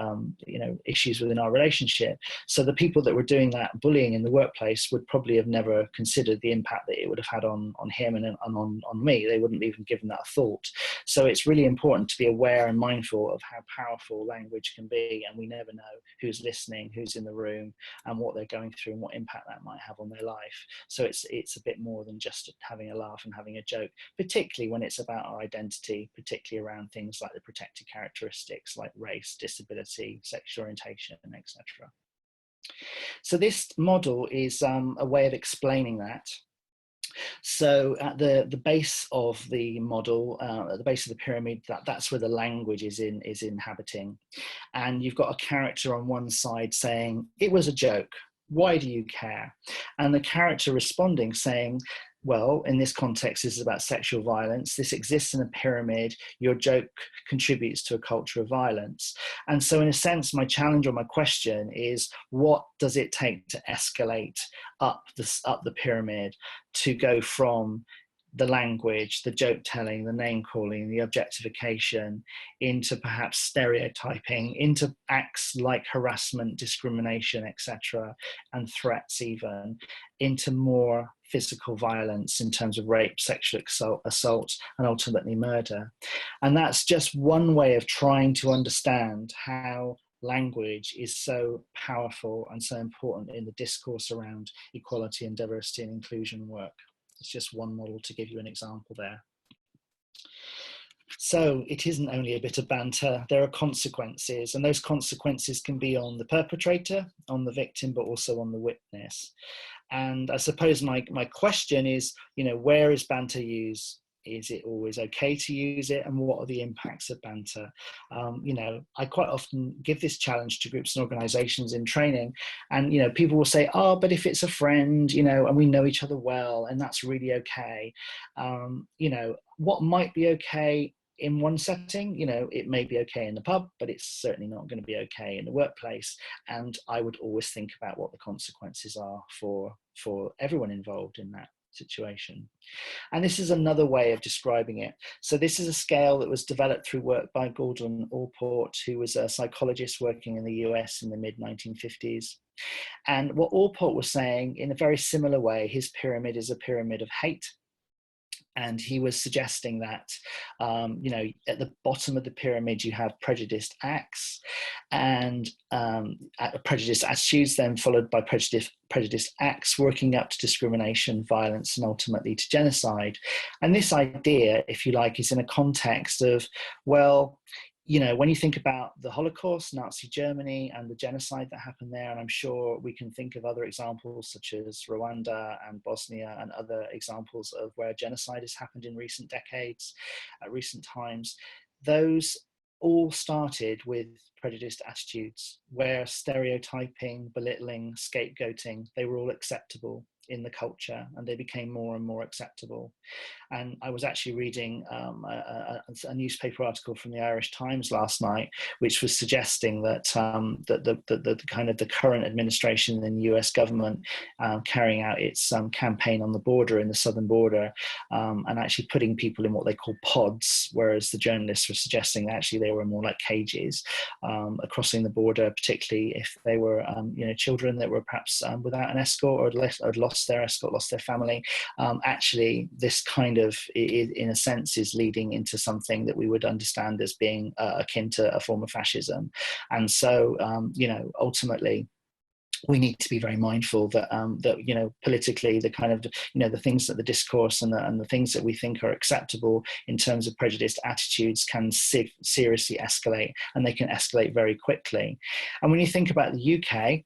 A: you know, issues within our relationship. So the people that were doing that bullying in the workplace would probably have never considered the impact that it would have had on him and on me. They wouldn't have even given that a thought. So it's really important to be aware and mindful of how powerful language can be, and we never know who's listening, who's in the room, and what they're going through and what impact that might have on their life. So it's a bit more than just having a laugh and having a joke, particularly when it's about our identity, particularly around things like the protected characteristics like race, disability, sexual orientation, etc. So this model is a way of explaining that. So at the base of the model, at the base of the pyramid, that's where the language is inhabiting. And you've got a character on one side saying, "It was a joke. Why do you care?" And the character responding saying, "Well, in this context, this is about sexual violence. This exists in a pyramid. Your joke contributes to a culture of violence." And so in a sense, my challenge or my question is, what does it take to escalate up the pyramid to go from the language, the joke telling, the name calling, the objectification, into perhaps stereotyping, into acts like harassment, discrimination, etc., and threats even, into more physical violence in terms of rape, sexual assault, and ultimately murder. And that's just one way of trying to understand how language is so powerful and so important in the discourse around equality and diversity and inclusion work. It's just one model to give you an example there. So it isn't only a bit of banter, there are consequences, and those consequences can be on the perpetrator, on the victim, but also on the witness. And I suppose my question is, where is banter used? Is it always okay to use it? And what are the impacts of banter? I quite often give this challenge to groups and organizations in training, and people will say, "Oh, but if it's a friend, and we know each other well, and that's really okay." What might be okay in one setting, it may be okay in the pub, but it's certainly not going to be okay in the workplace. And I would always think about what the consequences are for everyone involved in that situation. And this is another way of describing it. So this is a scale that was developed through work by Gordon Allport, who was a psychologist working in the US in the mid-1950s. And what Allport was saying, in a very similar way, his pyramid is a pyramid of hate. And he was suggesting that, at the bottom of the pyramid, you have prejudiced acts and prejudiced attitudes, then followed by prejudiced acts, working up to discrimination, violence, and ultimately to genocide. And this idea, if you like, is in a context of, well, when you think about the Holocaust, Nazi Germany, and the genocide that happened there, and I'm sure we can think of other examples such as Rwanda and Bosnia and other examples of where genocide has happened in recent decades, recent times, those all started with prejudiced attitudes where stereotyping, belittling, scapegoating, they were all acceptable in the culture, and they became more and more acceptable. And I was actually reading a newspaper article from the Irish Times last night, which was suggesting that the kind of the current administration in the US government carrying out its campaign on the border, in the southern border, and actually putting people in what they call pods, whereas the journalists were suggesting that actually they were more like cages, crossing the border, particularly if they were children that were perhaps without an escort or had lost their escort, lost their family. Actually, this kind of, in a sense, is leading into something that we would understand as being akin to a form of fascism. And so, ultimately, we need to be very mindful that politically, the kind of the things that the discourse and the things that we think are acceptable in terms of prejudiced attitudes can seriously escalate, and they can escalate very quickly. And when you think about the UK,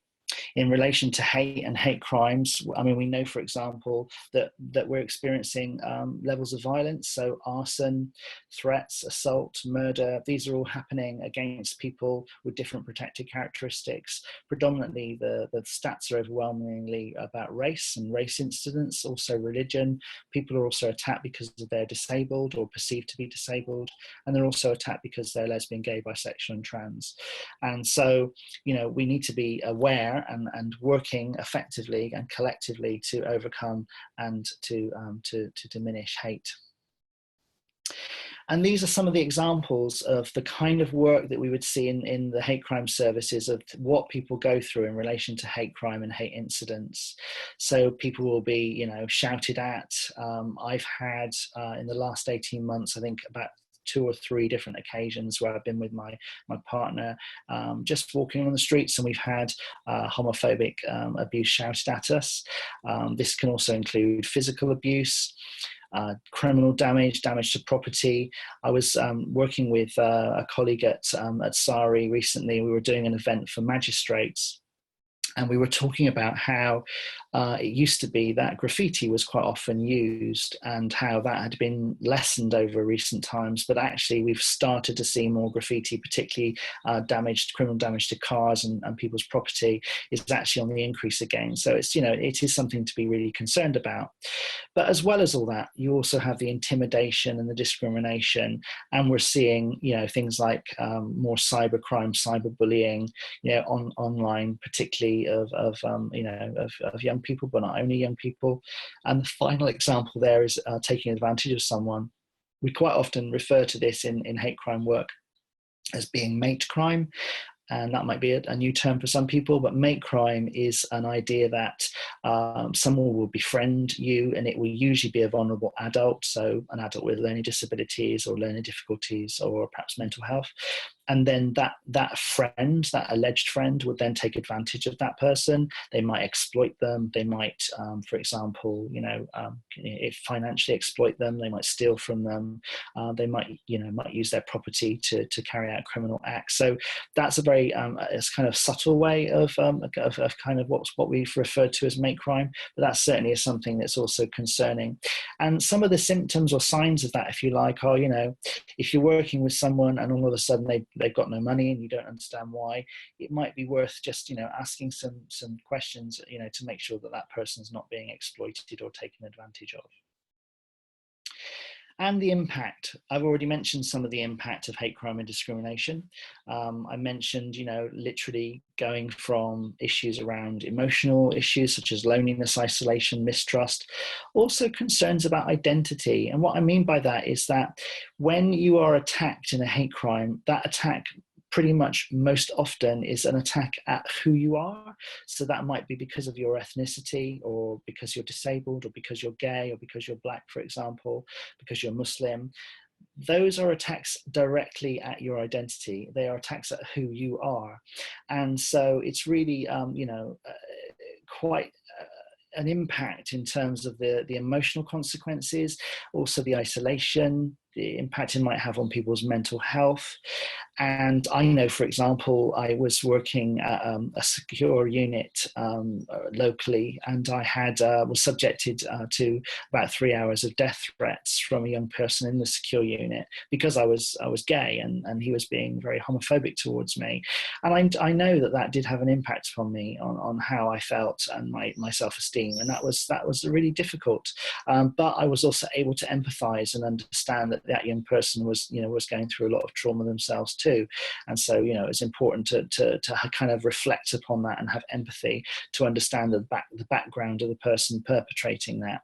A: in relation to hate and hate crimes, I mean, we know, for example, that we're experiencing levels of violence. So arson, threats, assault, murder, these are all happening against people with different protected characteristics. Predominantly, the stats are overwhelmingly about race and race incidents, also religion. People are also attacked because they're disabled or perceived to be disabled. And they're also attacked because they're lesbian, gay, bisexual, and trans. And so, we need to be aware and working effectively and collectively to overcome and to diminish hate. And these are some of the examples of the kind of work that we would see in the hate crime services, of what people go through in relation to hate crime and hate incidents. So people will be, shouted at. I've had, in the last 18 months, I think about 2 or 3 different occasions where I've been with my partner, just walking on the streets, and we've had homophobic abuse shouted at us. This can also include physical abuse, criminal damage, damage to property. I was working with a colleague at SARI recently. We were doing an event for magistrates, and we were talking about how it used to be that graffiti was quite often used, and how that had been lessened over recent times. But actually, we've started to see more graffiti, particularly criminal damage to cars and people's property, is actually on the increase again. So it's, it is something to be really concerned about. But as well as all that, you also have the intimidation and the discrimination, and we're seeing, things like more cybercrime, cyberbullying, online, particularly of young people, but not only young people. And the final example there is taking advantage of someone. We quite often refer to this in hate crime work as being mate crime. And that might be a new term for some people, but mate crime is an idea that someone will befriend you, and it will usually be a vulnerable adult, so an adult with learning disabilities or learning difficulties or perhaps mental health. And then that friend, that alleged friend, would then take advantage of that person. They might exploit them. They might, for example, financially exploit them. They might steal from them. They might use their property to carry out criminal acts. So that's a very it's kind of subtle way of kind of what we've referred to as mate crime. But that certainly is something that's also concerning. And some of the symptoms or signs of that, if you like, are, if you're working with someone and all of a sudden they've got no money and you don't understand why, it might be worth just asking some questions to make sure that person's not being exploited or taken advantage of. And the impact. I've already mentioned some of the impact of hate crime and discrimination. I mentioned, literally going from issues around emotional issues such as loneliness, isolation, mistrust, also concerns about identity. And what I mean by that is that when you are attacked in a hate crime, that attack pretty much most often is an attack at who you are. So that might be because of your ethnicity, or because you're disabled, or because you're gay, or because you're black, for example, because you're Muslim. Those are attacks directly at your identity. They are attacks at who you are. And so it's really, quite an impact in terms of the emotional consequences, also the isolation, the impact it might have on people's mental health. And I know, for example, I was working at a secure unit locally, and I was subjected to about 3 hours of death threats from a young person in the secure unit because I was gay, and he was being very homophobic towards me. And I know that did have an impact on me, on how I felt and my self-esteem, and that was really difficult. But I was also able to empathize and understand that young person was going through a lot of trauma themselves too. And so, it's important to kind of reflect upon that and have empathy to understand the background of the person perpetrating that.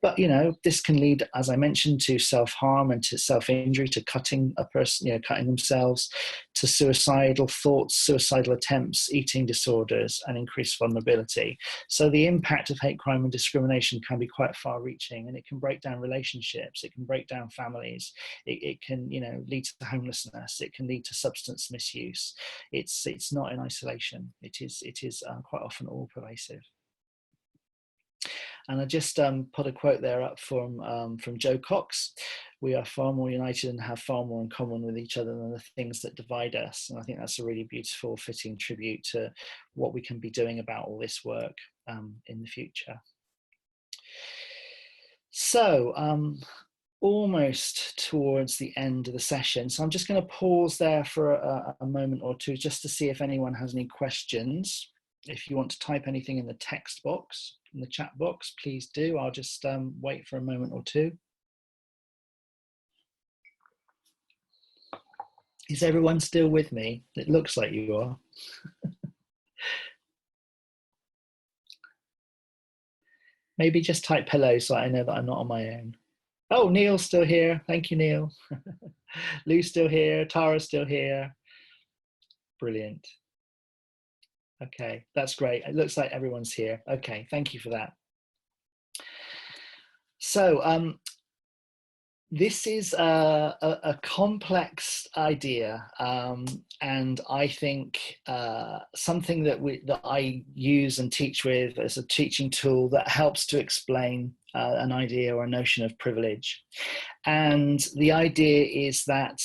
A: But, this can lead, as I mentioned, to self-harm and to self-injury, to cutting a person, cutting themselves, to suicidal thoughts, suicidal attempts, eating disorders, and increased vulnerability. So the impact of hate crime and discrimination can be quite far-reaching, and it can break down relationships, it can break down families, it can, lead to homelessness, it can lead to substance misuse. It's not in isolation. It is quite often all pervasive. And I just put a quote there up from Joe Cox. We are far more united and have far more in common with each other than the things that divide us. And I think that's a really beautiful, fitting tribute to what we can be doing about all this work in the future. So almost towards the end of the session. So I'm just going to pause there for a moment or two just to see if anyone has any questions. If you want to type anything in the text box, in the chat box, please do. I'll just wait for a moment or two. Is everyone still with me? It looks like you are. Maybe just type hello so I know that I'm not on my own. Oh, Neil's still here. Thank you, Neil. Lou's still here. Tara's still here. Brilliant. Okay, that's great. It looks like everyone's here. Okay, thank you for that. So This is a complex idea, and I think something that I use and teach with as a teaching tool that helps to explain an idea or a notion of privilege. And the idea is that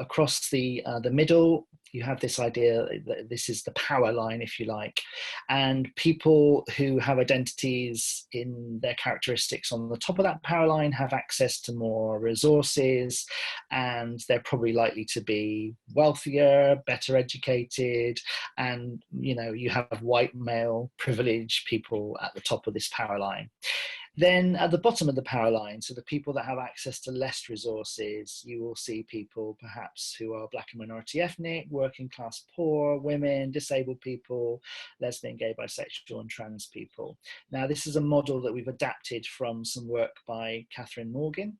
A: across the middle, you have this idea that this is the power line, if you like, and people who have identities in their characteristics on the top of that power line have access to more resources, and they're probably likely to be wealthier, better educated, and you have white male privileged people at the top of this power line. Then at the bottom of the power line, so the people that have access to less resources, you will see people perhaps who are Black and minority ethnic, working class poor, women, disabled people, lesbian, gay, bisexual, and trans people. Now, this is a model that we've adapted from some work by Catherine Morgan,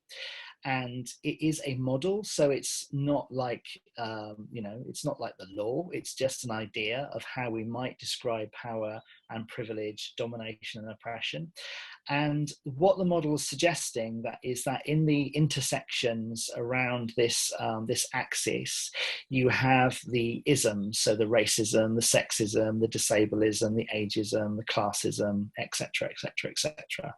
A: and it is a model, so it's not like it's not like the law. It's just an idea of how we might describe power and privilege, domination and oppression. And what the model is suggesting that is that in the intersections around this axis, you have the isms, so the racism, the sexism, the disableism, the ageism, the classism, etc., etc., etc.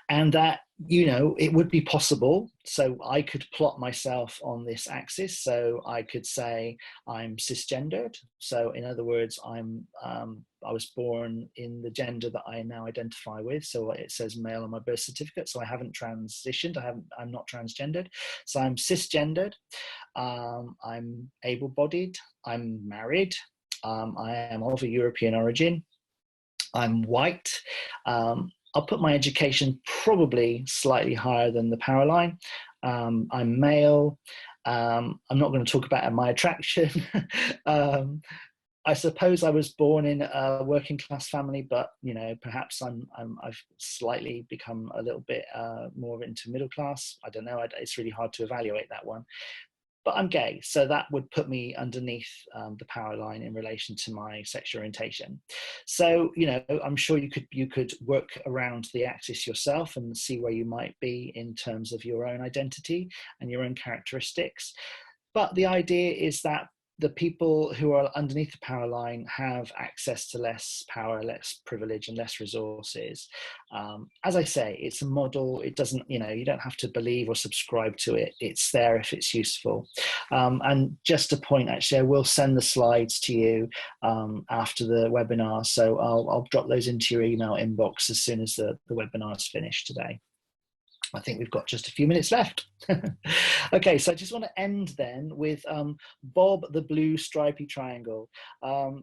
A: And that it would be possible, so I could plot myself on this axis. So I could say I'm cisgendered, so in other words I was born in the gender that I now identify with, so it says male on my birth certificate, so I haven't transitioned, I'm not transgendered, so I'm cisgendered, I'm able-bodied, I'm married, I am of a European origin, I'm white, I'll put my education probably slightly higher than the power line. I'm male. I'm not going to talk about my attraction. I suppose I was born in a working class family, but perhaps I've slightly become a little bit more into middle class. I don't know. It's really hard to evaluate that one. But I'm gay, so that would put me underneath the power line in relation to my sexual orientation. So, I'm sure you could work around the axis yourself and see where you might be in terms of your own identity and your own characteristics. But the idea is that the people who are underneath the power line have access to less power, less privilege, and less resources. As I say, it's a model. It doesn't, you don't have to believe or subscribe to it. It's there if it's useful. And just a point, actually, I will send the slides to you after the webinar. So I'll drop those into your email inbox as soon as the webinar is finished today. I think we've got just a few minutes left. Okay, so I just want to end then with Bob the Blue Stripy Triangle.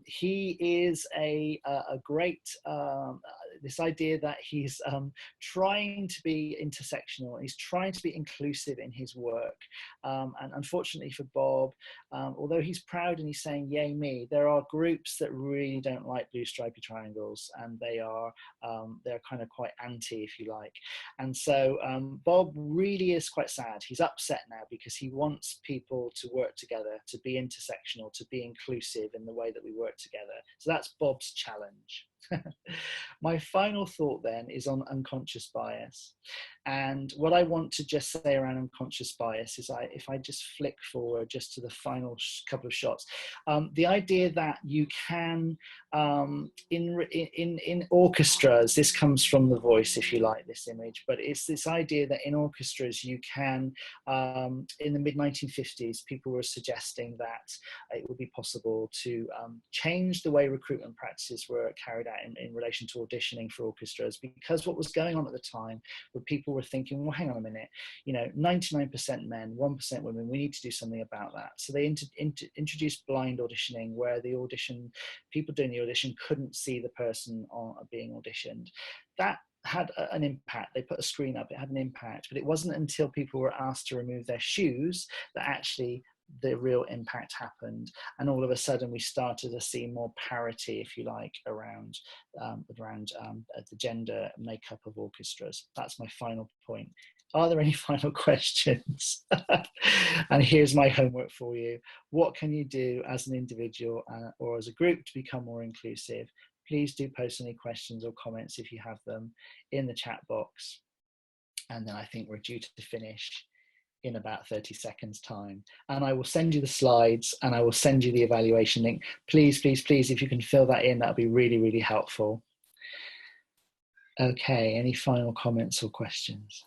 A: He is a great, this idea that he's trying to be intersectional, he's trying to be inclusive in his work. And unfortunately for Bob, although he's proud and he's saying, yay me, there are groups that really don't like blue stripy triangles, and they're kind of quite anti, if you like. And so Bob really is quite sad. He's upset now because he wants people to work together, to be intersectional, to be inclusive in the way that we work together. So that's Bob's challenge. My final thought then is on unconscious bias. And what I want to just say around unconscious bias is if I just flick forward just to the final couple of shots, the idea that you can, in orchestras, this comes from The Voice, if you like, this image, but it's this idea that in orchestras you can, in the mid-1950s, people were suggesting that it would be possible to change the way recruitment practices were carried out in relation to auditioning for orchestras, because what was going on at the time were people were thinking, well, hang on a minute, 99% men, 1% women, we need to do something about that. So they introduced blind auditioning, where people doing the audition couldn't see the person being auditioned. That had an impact. They put a screen up, it had an impact, but it wasn't until people were asked to remove their shoes that actually the real impact happened, and all of a sudden we started to see more parity, if you like, around the gender makeup of orchestras. That's my final point. Are there any final questions? And here's my homework for you. What can you do as an individual or as a group to become more inclusive? Please do post any questions or comments if you have them in the chat box. And then I think we're due to finish in about 30 seconds time. And I will send you the slides and I will send you the evaluation link. Please, please, please, if you can fill that in, that'll be really, really helpful. Okay, any final comments or questions?